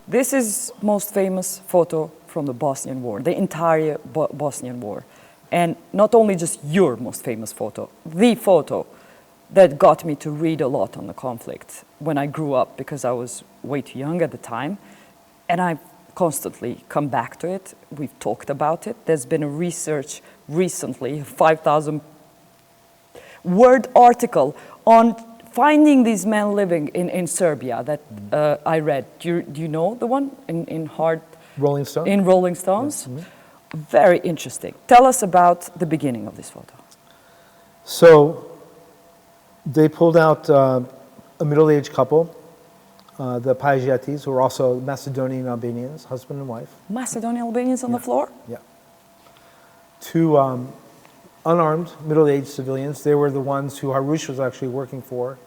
This is most famous photo from the Bosnian War, the entire Bosnian War. And not only just your most famous photo, the photo that got me to read a lot on the conflict when I grew up, because I was way too young at the time. And I've constantly come back to it. We've talked about it. There's been a research recently, a 5,000 word article on finding these men living in Serbia that I read. Do you know the one in Rolling Stone? In Rolling Stones? Yes. Very interesting. Tell us about the beginning of this photo. So they pulled out a middle-aged couple, the Pajiatis, who are also Macedonian Albanians, husband and wife. Macedonian Albanians on the floor? Yeah. Two unarmed, middle-aged civilians. They were the ones who Harush was actually working for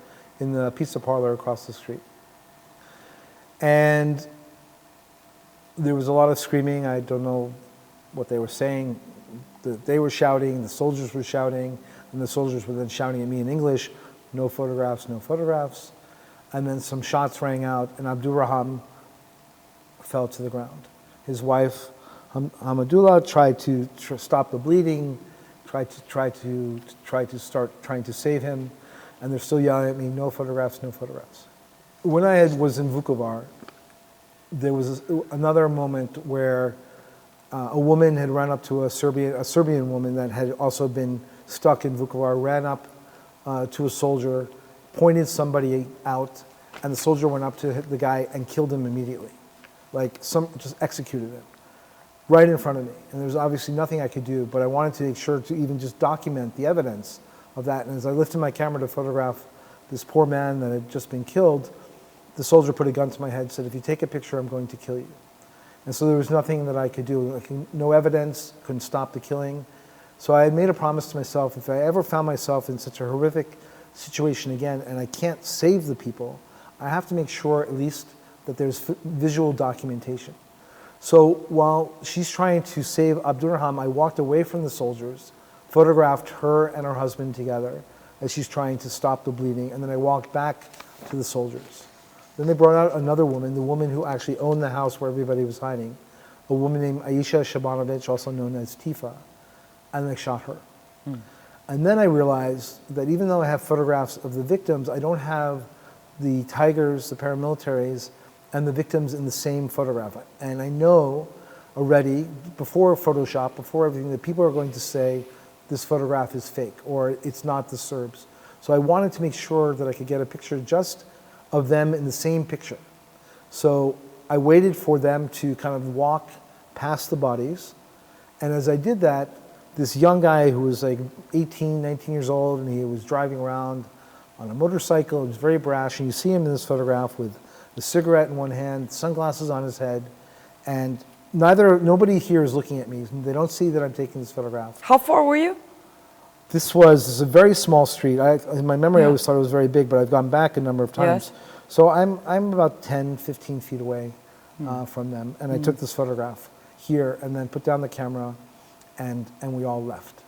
in the pizza parlor across the street. And there was a lot of screaming. I don't know what they were saying. They were shouting, the soldiers were shouting, and the soldiers were then shouting at me in English, no photographs, no photographs. And then some shots rang out, and Abdurrahman fell to the ground. His wife, Hamadullah, tried to stop the bleeding, tried to start trying to save him, and they're still yelling at me, no photographs, no photographs. When I was in Vukovar, there was another moment where a woman had run up to a Serbian woman that had also been stuck in Vukovar, ran up to a soldier, pointed somebody out, and the soldier went up to the guy and killed him immediately. Just executed him right in front of me. And there was obviously nothing I could do, but I wanted to make sure to even just document the evidence of that. And as I lifted my camera to photograph this poor man that had just been killed, the soldier put a gun to my head and said, if you take a picture, I'm going to kill you. And so there was nothing that I could do. No evidence, couldn't stop the killing. So I had made a promise to myself, if I ever found myself in such a horrific situation again, and I can't save the people, I have to make sure at least that there's visual documentation. So while she's trying to save Abdurrahman, I walked away from the soldiers, photographed her and her husband together as she's trying to stop the bleeding, and then I walked back to the soldiers. Then they brought out another woman, the woman who actually owned the house where everybody was hiding, a woman named Aisha Shabanovic, also known as Tifa, and they shot her. And then I realized that even though I have photographs of the victims, I don't have the tigers, the paramilitaries, and the victims in the same photograph. And I know already, before Photoshop, before everything, that people are going to say this photograph is fake or it's not the Serbs. So I wanted to make sure that I could get a picture just of them in the same picture. So I waited for them to kind of walk past the bodies. And as I did that, this young guy who was like 18, 19 years old, and he was driving around on a motorcycle, he was very brash, and you see him in this photograph with a cigarette in one hand, sunglasses on his head, and nobody here is looking at me. They don't see that I'm taking this photograph. How far were you? This is a very small street. In my memory, I always thought it was very big, but I've gone back a number of times. Yes. So I'm about 10, 15 feet away from them, and I took this photograph here, and then put down the camera, and we all left.